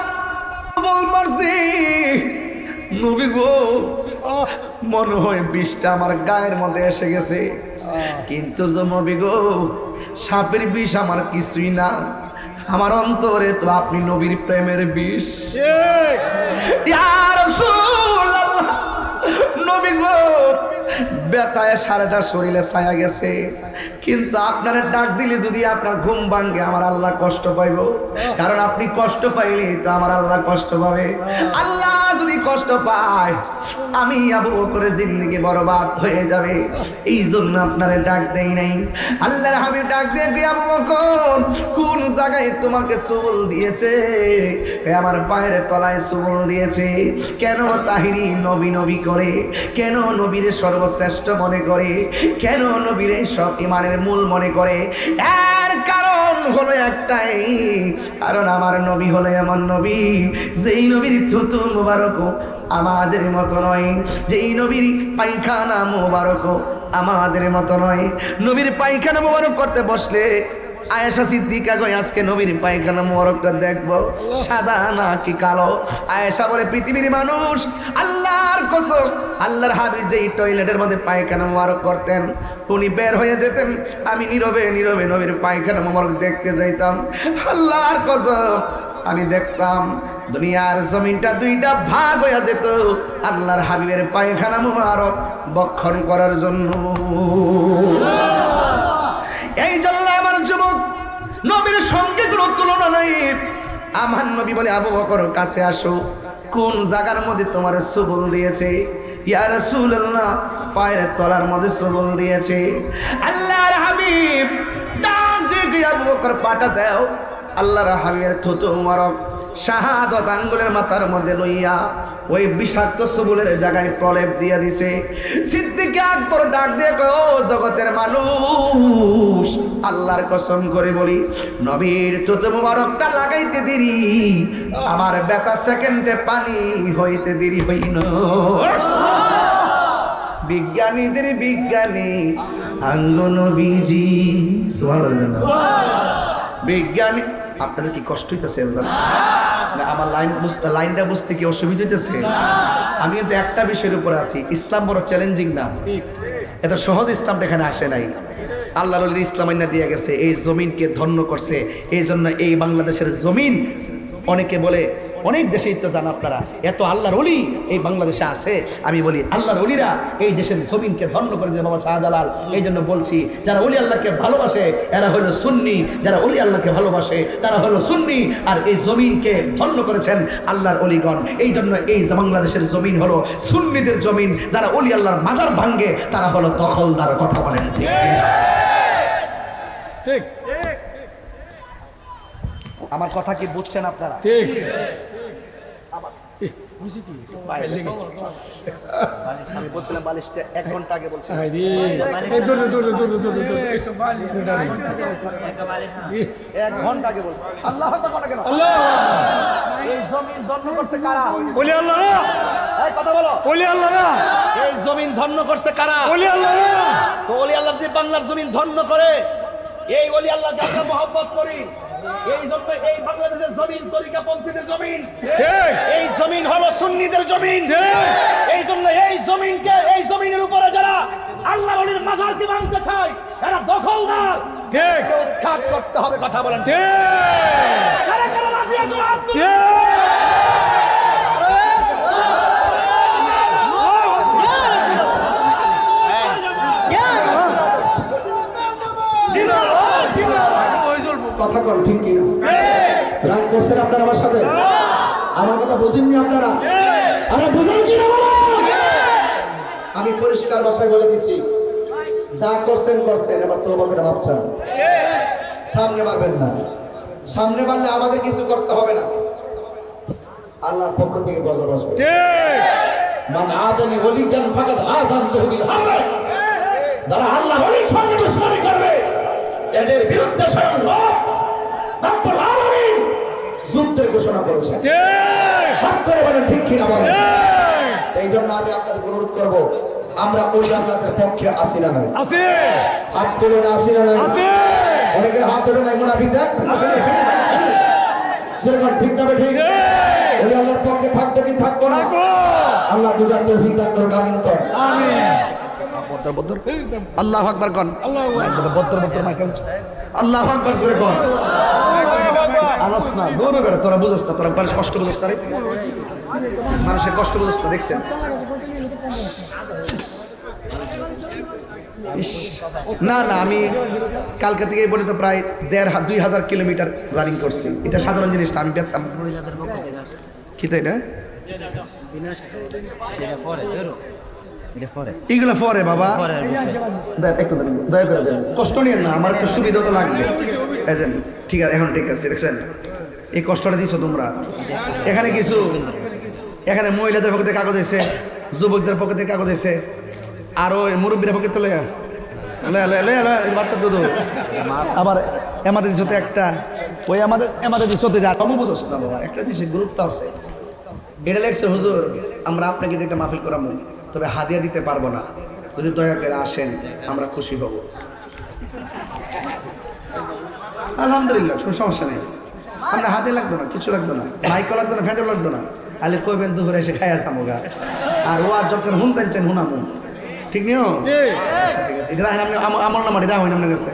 বল মারছি। নবী গো, মনে হয় বিষটা আমার গায়ের মধ্যে এসে গেছে, কিন্তু নবী গো, সাপের বিষ আমার কিছুই না, আমার অন্তরে তো আপনি নবীর প্রেমের বিষ। ইয়া রাসূলুল্লাহ, নবী গো, ব্যথায় সারাটা শরীরে ছায়া গেছে, কিন্তু আপনার ডাক দিলে যদি আপনার ঘুম ভাঙ্গে, আমার আল্লাহ কষ্ট পাইব, কারণ আপনি কষ্ট পাইলে তো আমার আল্লাহ কষ্ট পাবে। আল্লাহ যদি কষ্ট পায়, আমি আবু বকরের জিন্দেগি বরবাদ হয়ে যাবে। এই জন্য আপনারে ডাক দেই নাই। আল্লাহর হাবিব ডাক দিয়ে, আবু বকর, কোন জায়গায় তোমাকে সবল দিয়েছে? আমার পায়ের তলায় সবল দিয়েছে। কেন তাহিরি নবী নবী করে? কেন নবীর সর্বশ্রেষ্ঠ মনে করে? কেন নবীর সব ইমানের মূল মনে করে? এর কারণ হলো একটাই, কারণ আমার নবী হলো এমন নবী, যেই নবীর থুতু মুবারক আমাদের মতো নয়, যেই নবীর পায়খানা মুবারক আমাদের মতো নয়। নবীর পায়খানা মুবারক করতে বসলে আয়েশা সিদ্দিকা কই, আজকে নবীর পায়খানা মোবারকটা দেখবো সাদা নাকি কালো? আয়েশা বলে, পৃথিবীর মানুষ, আল্লাহর কসম, আল্লাহর হাবিব যেই টয়লেটের মধ্যে পায়খানা মোবারক করতেন, উনি বের হয়ে যেতেন, আমি নীরবে নীরবে নবীর পায়খানা মোবারক দেখতে যাইতাম। আল্লাহর কসম, আমি দেখতাম দুনিয়ার জমিনটা দুইটা ভাগ হয়ে যেত আল্লাহর হাবিবের পায়খানা মোবারক বক্ষণ করার জন্য। এই জন্য আমার যুবক, নবীর সঙ্গে কোনো তুলনা নাই। আমার নবী বলে, আবু বকর কাছে আসো, কোন জায়গার মধ্যে তোমার সবল দিয়েছে? ইয়া রাসূলুল্লাহ, পায়ের তলার মধ্যে সবল দিয়েছে। আল্লাহর হাবিব ডাক দিয়ে, আবু বকর পাটা দাও। আল্লাহর হাবিবের থুতু মুবারক শাহাদত আঙ্গুলের মাথার মধ্যে লইয়া ওই বিষাক্ত সবলের জায়গায় প্রলেপ দিয়া দিছে। সিদ্দিক আকবর ডাক দিয়ে কয়, ও জগতের মানুষ, আল্লাহর কসম করে বলি, নবীর থুতু মুবারকটা লাগাইতে দেরি, আমার ব্যথা সেকেন্ডে পানি হইতে দেরি হইল। বিজ্ঞানীদের বিজ্ঞানী আঙ্গ নবীজি, সুবহানাল্লাহ। বিজ্ঞানী, আপনাদের কি কষ্ট হইতেছে? আমার লাইনটা বুঝতে কি অসুবিধা হইতেছে? আমি কিন্তু একটা বিষয়ের উপরে আছি, ইসলাম বড় চ্যালেঞ্জিং নাম, এত সহজ ইসলামটা এখানে আসে নাই। আল্লাহর ওলির ইসলাম আইনা দিয়ে গেছে, এই জমিনকে ধন্য করছে। এই জন্য এই বাংলাদেশের জমিন, অনেকে বলে অনেক দেশেই তো জান আপনারা, এত আল্লাহর ওলি এই বাংলাদেশে আছে। আমি বলি আল্লাহর ওলিরা এই দেশের জমিনকে ধন্য করে দিয়েছে বাবা শাহজালাল। এই জন্য বলছি, যারা ওলি আল্লাহকে ভালোবাসে এরা হলো সুন্নি, যারা ওলি আল্লাহকে ভালোবাসে তারা হলো সুন্নি। আর এই জমিনকে ধন্য করেছেন আল্লাহর ওলিগণ। এই জন্য এই বাংলাদেশের জমিন হলো সুন্নিদের জমিন। যারা ওলি আল্লাহর মাজার ভাঙ্গে তারা হলো দখলদার। কথা বলেন ঠিক? আমার কথা কি বুঝছেন আপনারা? ঠিক। আমি বলছিলাম বালিশটা 1 ঘন্টা আগে বলছিলাম। এক ঘন্টা আগে বলছি। আল্লাহ কেন? এই জমিন ধন্য করছে কারা? ওলি আল্লাহরা। এই কথা বলো। ওলি আল্লাহরা। এই জমিন ধন্য করছে কারা? ওলি আল্লাহরা। তো ওলি আল্লাহ যে বাংলার জমিন ধন্য করে, এই ওলি আল্লাহকে আমরা মহব্বত করি। এই জন্য এই বাংলাদেশের জমিন তরিকাপন্থীদের জমিন, এই জমিন হলো সুন্নিদের জমিন। এই জন্য এই জমিনকে, এই জমিনের উপরে যারা আল্লাহর ওলির মাজারকে ভাঙতে চায় এরা দখলদার। ঠিক। উৎখাত করতে হবে। কথা বলেন ঠিক। কারা কারা রাজি আছো? কথা কর ঠিক কিনা? রাগ করছেন আপনারা আমার সাথে? আমার কথা বুঝেননি আপনারা? আরে বুঝেন কিনা বলো? আমি পরিষ্কার ভাষায় বলে দিছি, যা করছেন করছেন, এবার তওবা করে মাপ চান। সামনে পারবেন না, সামনে পারলে আমাদের কিছু করতে হবে না, আল্লাহর পক্ষ থেকে গজব আসবে। মান আদালি ওলিয়ান ফাকাদ আযানতুহু বিল হারব। যারা আল্লাহর ওলির সঙ্গে দুশমনি করবে এদের বিরুদ্ধে স্বয়ং রব্বুল আলামিন যুদ্ধের ঘোষণা করেছেন। হাত করে বলেন ঠিক কিনা বলেন? এই জন্য আমি আপনাদের অনুরোধ করব, আমরা ওলি আল্লাহদের পক্ষে আসি না নাই? আছে। হাত তুলে আসি না নাই? আছে। অনেকের হাত ওঠে নাই, মুনাফিক দেখ যেরকম ঠিক না ঠিক? ওলি আল্লাহর পক্ষে থাকবে কি থাকবো না? আল্লাহ বুঝার তৌফিক দান করুন। আমিন কর। আমিন। আল্লাহু আকবার কোন? আল্লাহু আকবার। বদর মাইকেল আল্লাহু আকবার করে কোন? আনস না দৌড়ে বেড়া, তোরা বুঝছ না, তোরা কষ্ট বুঝছ না রে, মানুষের কষ্ট বুঝছ না। দেখছেন না না, আমি কালকে থেকে এই পর্যন্ত প্রায় 1,500-2,000 কিলোমিটার রানিং করছি। এটা সাধারণ জিনিস না, আমি পেতাম কি তাই না? এগুলো পরে বাবা, একটু দয়া করে দেন, কষ্ট নিয়েন না, আমার একটু সুবিধা তো লাগবে। ঠিক আছে, এখন ঠিক আছে। দেখছেন এই কষ্টটা দিছো তোমরা। এখানে কিছু, এখানে মহিলাদের পক্ষ থেকে কাগজ এসে, যুবকদের পক্ষ থেকে কাগজ এসে, আরো মুরব্বীর পক্ষে তো আবার আমাদের দিশতে একটা, ওই আমাদের দিশতে যা কম বুঝোস না বাবা, একটা জিনিসের গুরুত্ব আছে। এটা লেখছে হুজুর আমরা আপনাকে একটা মাহফিল করাবো, তবে হাদিয়া দিতে পারবো না, যদি দয়া করে আসেন আমরা খুশি হব। আলহামদুলিল্লাহ, কোনো সমস্যা নেই, আমরা হাদিয়া লাগতো না, কিছু লাগতো না, মাইকও লাগতো না, ফ্যান্ডও লাগতো না, আলে কইবেন দুপুরে এসে খাইয়া সামোগা, আর ও আর যখন হুনতেন হুনামু, ঠিক নিও? আচ্ছা ঠিক আছে, এটা রাখেন আপনি, আমার নাম এটা হয় না আপনার কাছে।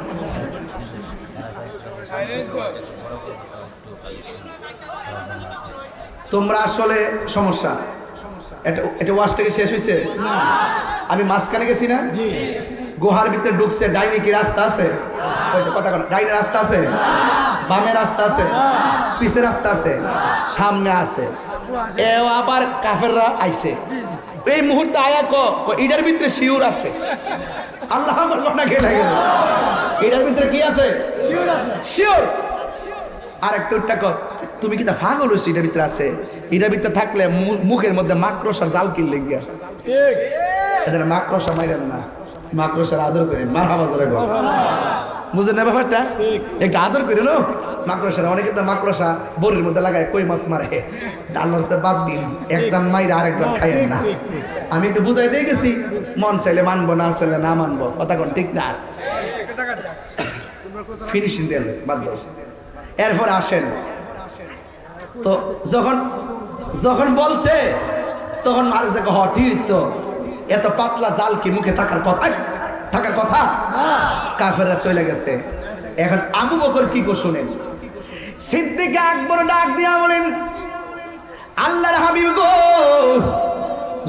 তোমরা আসলে সমস্যা, এটা ওয়াশ থেকে শেষ হয়েছে। আমি মাঝখানে গেছি না, গুহার ভিতরে ঢুকছে, ডাইনে কি রাস্তা আছে? কথা ডাইনে রাস্তা আছে, বামে রাস্তা আছে, পিছে রাস্তা আছে, সামনে আছে। এও আবার কাফেররা আইছে এই মুহূর্তে, আয়া এটার ভিতরে শিউর আছে। আল্লাহ আমার কথা খেয়ে গেল, এটার ভিতরে কি আছে? শিওর। আর একটু তুমি কি তা পাগল হইছো? এটার ভিতরে আছে, এটার ভিতরে থাকলে মুখের মধ্যে মাকড়সার জাল কিনলে গিয়া, মাকড়সা মাইরেন না, মাকড়সার আদর করে মারহাবা জোরে গো, বুঝেন না ব্যাপারটা? একটু আদর করে নো মাকড়সা। অনেকে তো মাকড়সা বড়ির মধ্যে লাগায় কই মাছ মারে, আল্লাহর রাস্তায় বাদ দিন, একজন মাইরা আর একজন খাইয়েন না। আমি একটু বুঝাই দিয়ে গেছি, মন চাইলে মানবো, না চাইলে না মানবো, কথা কোন ঠিক না? ফিনিশিং দেন বাদ দাও। এরপর আসেন তো, যখন বলছে তখন আর ঠিক তো, এত পাতলা জাল কি মুখে থাকার কথা? থাকার কথা? কাফেররা চলে গেছে। এখন আবু বকর কি করে শুনেন? সিদ্দিক আকবর ডাক দিয়া বলেন, আল্লাহর হাবিব গো,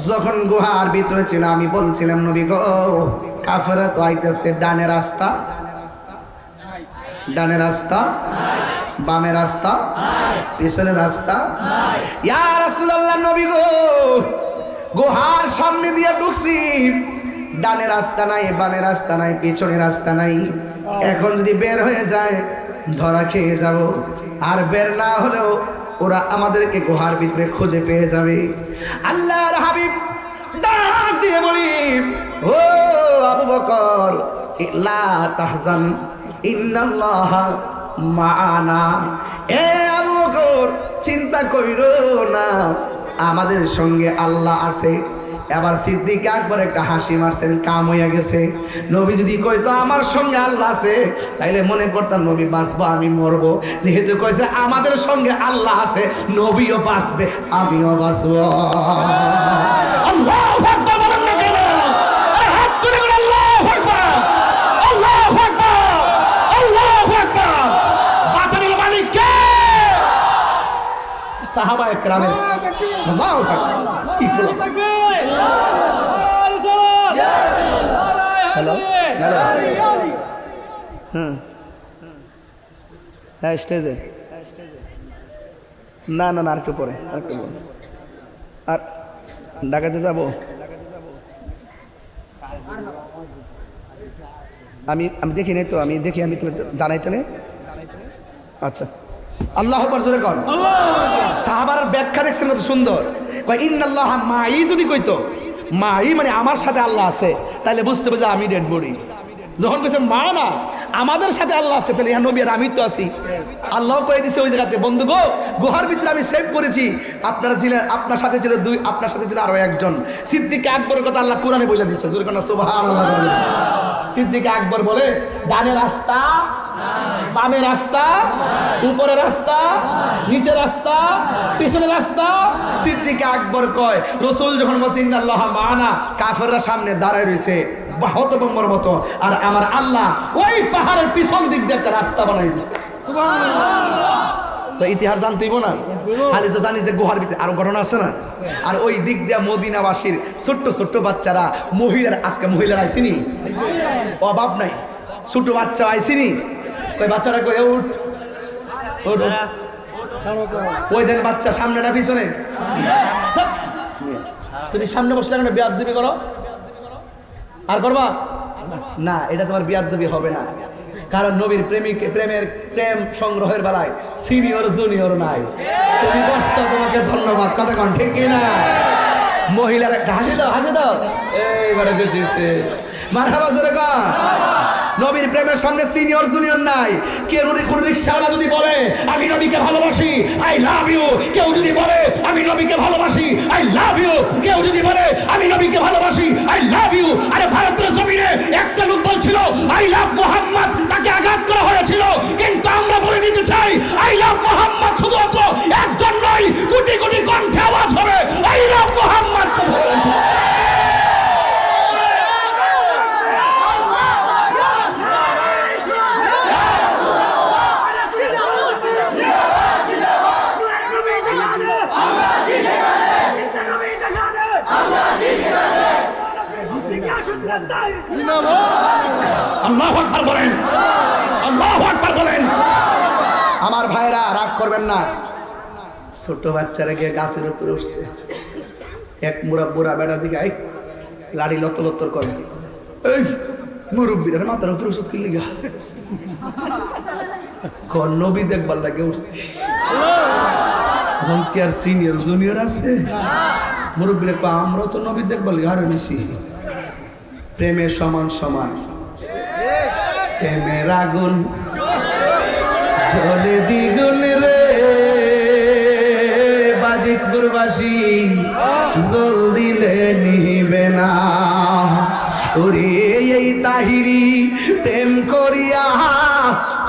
যখন গুহার ভিতরে ছিল আমি বলছিলাম নবী গো, কাফেররা তো আইতেছে ডানে রাস্তা, ডানে রাস্তা, বামে রাস্তা, পিছনে রাস্তা। ইয়া রাসূলুল্লাহ নবী গো, গুহার সামনে দিয়ে ঢুকছি, ডানে রাস্তা নাই, বামে রাস্তা নাই, পিছনে রাস্তা নাই। এখন যদি বের হয়ে যায় ধরা খেয়ে যাব, আর বের না হলেও ওরা আমাদেরকে গুহার ভিতরে খুঁজে পেয়ে যাবে। আল্লাহর হাবিব ডাক দিয়ে বলি, ও আবু বকর, লা তাহজান ইন্নাল্লাহা মাআনা। এ আবু বকর, চিন্তা কইরো না, আমাদের সঙ্গে আল্লাহ আছে। এবার সিদ্দিক আকবর একটা হাসি মারছেন, কাম হইয়া গেছে। নবী যদি কইতো আমার সঙ্গে আল্লাহ আছে, তাইলে মনে করতাম নবী বাঁচবো, আমি মরবো। যেহেতু কইছে আমাদের সঙ্গে আল্লাহ আছে, নবীও বাঁচবে, আমিও বাঁচবো। আল্লাহু আকবার বলেন না কেন? আরে হাত তুলে বলেন আল্লাহু আকবার, আল্লাহু আকবার, আল্লাহু আকবার। বাঁচানোর মালিক কে? সাহাবায়ে কেরামের। আল্লাহু আকবার। হ্যালো হ্যাঁ, স্টেজে না না না, আরেকটু পরে, আরেকটু পরে। আর ঢাকাতে যাব আমি দেখি নাই তো, আমি দেখি, আমি জানাই তাহলে। আচ্ছা, আল্লাহ আকবার জোরে কর। সাহাবার ব্যাখ্যা দেখছেন কত সুন্দর। ইন্নাল্লাহা মাই যদি কইতো, মাই মানে আমার সাথে আল্লাহ আছে, তাহলে বুঝতে হবে যে আমি ডেড বডি। যখন কইছে মা না, আমাদের সাথে আল্লাহ আছে, তাহলে ইয়া নবী আর আমি তো আছি। আল্লাহ কয়ে দিছে ওই জায়গাতে, বন্ধু গো, গুহার ভিতরে আমি সেভ করেছি, আপনারা ছিলেন, আপনার সাথে ছিল দুই, আপনার সাথে ছিল আরো একজন। সিদ্দিক আকবরের কথা আল্লাহ কোরআনে বলে দিচ্ছে, জোরে কর না সুবহানাল্লাহ। সিদ্দিক আকবর বলে, ডানে রাস্তা, বামে রাস্তা, উপরে রাস্তা, নিচে রাস্তা, পিছনে রাস্তা। সিদ্দিক আকবর কয়, রাসূল যখন বলছেন ইন্নাল্লাহা মা'ানা, কাফেররা সামনে দাঁড়ায় রয়েছে হতভম্বর মতো, আর আমার আল্লাহ ওই পাহাড়ের পিছন দিক দিয়ে একটা রাস্তা বানাই দিছে। সুবহানাল্লাহ। তো ইতিহাস জানতেইব না, খালি তো জানি যে গুহার ভিতরে আরো ঘটনা আছে না। আর ওই দিক দিয়ে মদিনাবাসীর ছোট্ট ছোট্ট বাচ্চারা, মহিলার, আজকে মহিলারা আইসিনি, অভাব নাই, ছোট বাচ্চা আইসিনি, ওই বাচ্চারা কই উঠ, ওই দেন বাচ্চা সামনে না পিছনে? তুমি সামনে বসলে কেন? বেয়াদবি করো আর করবা না, এটা তোমার বেয়াদবি হবে না। কারণ নবীর প্রেমের প্রেম সংগ্রহের বেলায় সিনিয়র জুনিয়র নাই। তুমি বসছো, তোমাকে ধন্যবাদ। কথা কন ঠিক কিনা? মহিলারা হাসি দাও, হাসি দাও, এইবারে বেশিছে মারহাবা জোরে কর। নবীর প্রেমের সামনে সিনিয়র জুনিয়র নাই। কেউ কোন রিকশাওয়ালা যদি বলে আমি নবীকে ভালোবাসি, আই লাভ ইউ, কেউ যদি বলে আমি নবীকে ভালোবাসি, আই লাভ ইউ, কেউ যদি বলে আমি নবীকে ভালোবাসি, আই লাভ ইউ। আরে ভারতের জমিনে একটা লোক বলছিল আই লাভ মোহাম্মদ, তাকে আঘাত করা হয়েছিল, কিন্তু আমরা বলে দিতে চাই আই লাভ মোহাম্মদ শুধুমাত্র একজন নয়, কোটি কোটি কণ্ঠে আওয়াজ হবে আই লাভ মোহাম্মদ। আল্লাহু আকবার বলেন, আল্লাহু আকবার বলেন। আমার ভাইরা রাগ করবেন না, ছোট বাচ্চারা গিয়ে গাছের উপরে উঠছে, এক বুড়া বেটা জিগায় লাড়ি লত্তর লত্তর করে, এই মুরব্বীরা মাথার উপরে ওষুধ কিনলি গা, নবী দেখবার লাগে উঠছি। এখন কি আর সিনিয়র জুনিয়র আছে? মুরব্বীরা আমরাও তো নবী দেখবার লাগে আরো বেশি। প্রেমে সমান সমান, প্রেমের আগুন জ্বলে দ্বিগুণ রে, বাজিতপুরবাসী জল দিলে নিবে না। ওরে এই তাহিরি প্রেম করিয়া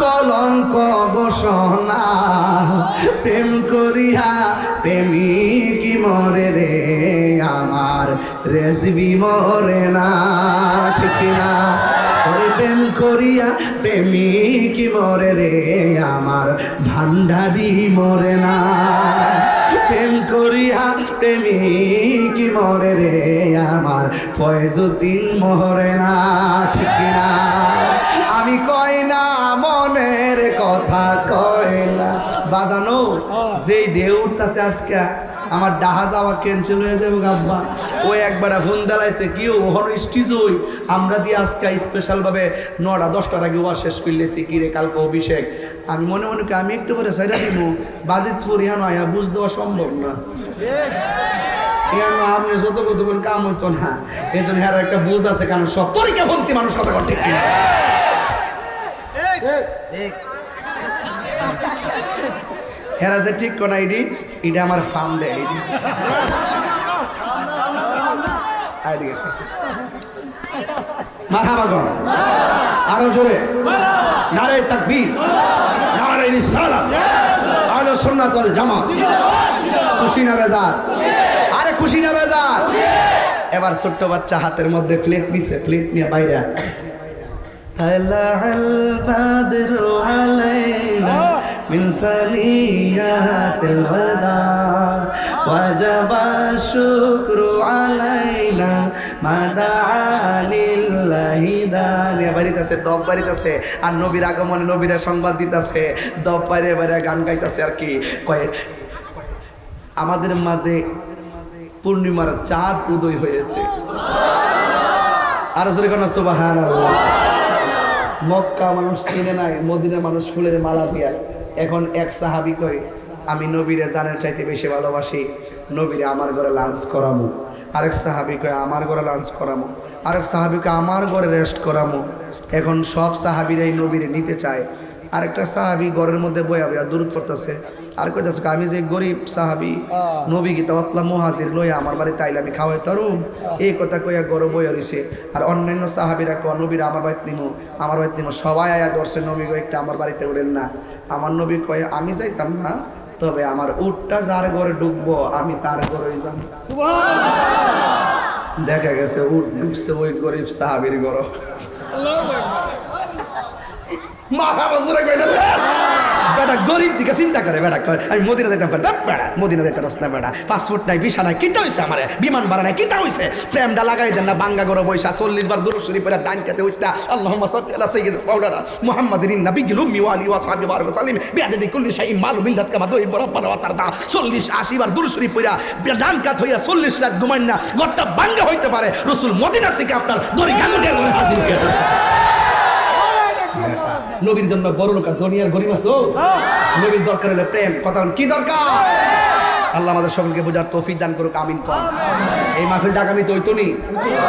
কলঙ্ক ঘোষণা, প্রেম করিয়া প্রেমিক মরে রে আমার রেসিপি মরে না, ঠিক না? ওরে প্রেম করিয়া প্রেমিক মরে রে, আমার ভান্ডারি মরে না। প্রেম করিয়া প্রেমিক মরে রে, আমার ফয়জুদ্দিন মরে না, ঠিক না? আমি কই না মনের কথা কই না। বাজানো যেই ঢেউ উঠতেছে আজকে, আমার ডাহা যাওয়া ক্যান্সেল হয়ে যাবে আব্বা। ওই একবার ফোন দাঁড়াইছে কি ওহর স্টিজ হই আমরা দিয়ে আজকে স্পেশাল ভাবে 9টা-10টার আগে ওয়া শেষ করলেছি কি রে কালকে অভিষেক। আমি মনে মনে করি আমি একটু করে সাইডা দিব, বাজিত ফরিহান আয়া বুঝ দেওয়া সম্ভব না। আপনি যত কত করে কাম হইতো না, এই জন্য হ্যাঁ একটা বুঝ আছে, কারণ সব তরিকা ভন্তি মানুষ কথা ঠিক কিনা। হেরা যে ঠিক কোন আইডি এটা আমার ফার্ম দেয় আইডি। মারহাবা কর আরো জোরে, নারে তাকবীর, নারে রিসালাত, আহলে সুন্নাত ওয়াল জামাত। খুশি না বেজার? আরে খুশি না বেজার? এবার ছোট্ট বাচ্চা হাতের মধ্যে প্লেট নিছে, প্লেট নিয়ে বাইরে طلع البدر علينا من ثنيات الوداع وجب الشكر علينا ما دعا لله দাঁড়িয়ে বাড়িতেছে, দপ বাড়িতেছে, আর নবীর আগমনে নবীরা সংবাদ দিতেছে, দপ বাইরে বাইরে গান গাইতেছে। আর কি কয়ে আমাদের মাঝে পূর্ণিমার চাঁদ উদয় হয়েছে। আর জোরে কোন সুবহানাল্লাহ। মক্কা মানুষ চিনে নাই, মদিনার মানুষ ফুলের মালা দিয়া। এখন এক সাহাবী কয় আমি নবীরে জানের চাইতে বেশি ভালোবাসি, নবীরে আমার ঘরে লাঞ্চ করামু। আরেক সাহাবী কয় আমার ঘরে লাঞ্চ করামু। আরেক সাহাবী কয় আমার ঘরে রেস্ট করামু। এখন সব সাহাবীরাই নবীরে নিতে চায়। আরেকটা সাহাবী ঘরের মধ্যে বয়া বয়া দূর করতেছে, আর কইতেছে আমি যে গরিব সাহাবী, নবী গীতা অতলা মুহাজির লইয়া আমার বাড়িতে আইলে আমি খাওয়াই তারুম, এই কথা কইয়া গরু বইয়া রইছে। আর অন্যান্য সাহাবীরা কয় নবীরা আমার বাড়িতে নিমু, আমার বাড়িতে নিমু। সবাই আয়া ধরছে নবী গো একটা আমার বাড়িতে উঠেন না। আমার নবী কয় আমি যাইতাম না, তবে আমার উটটা যার ঘরে ঢুকবো আমি তার ঘরেই যাব। দেখা গেছে উট ঢুকছে ওই গরিব সাহাবীর ঘর। বেটা গরিব দিকে চিন্তা করে, বেটা আমি মদিনা যাইতাম, বেটা মদিনা যাইতে রস না, বেটা পাসপোর্ট নাই, ভিসা নাই, কিতা হয়েছে আমার বিমান ভাড়া নাই, কিতা হয়েছে? প্রেমটা লাগাই দেন না, বাঙ্গা গরো বৈশা 40 বার দুরূদ শরীফ পড়ে ডান কাতে উঠতা আল্লাহুম্মা সাল্লি আলা সাইয়্যিদিনা মাওলানা মুহাম্মাদিন নাবিয়্যিল উম্মি ওয়া আলিহি ওয়া সাহবিহি ওয়া সাল্লিম বিআদাদি কুল্লি শাইইন মালু বিলদাত কামা দুই রাব্বানা ওয়া তারদা। 40-80 বার দুরূদ শরীফ পড়া ডান কাত হইয়া 40 লাখ ঘুমাইন না, ঘরটা বাঙ্গা হইতে পারে। রাসূল মদিনা থেকে আপনার দড়ি গাঙ্গুটের ঘরে হাজির করে। নবীর জন্য বড় লোক দুনিয়ার গরিব আছো, নবীর দরকার হলে প্রেম। কথা কি দরকার? আল্লাহ আমাদের সকলকে বোঝার তৌফিক দান করুক, আমিন। এই মাহফিলটা আগামী তো হইতো নি।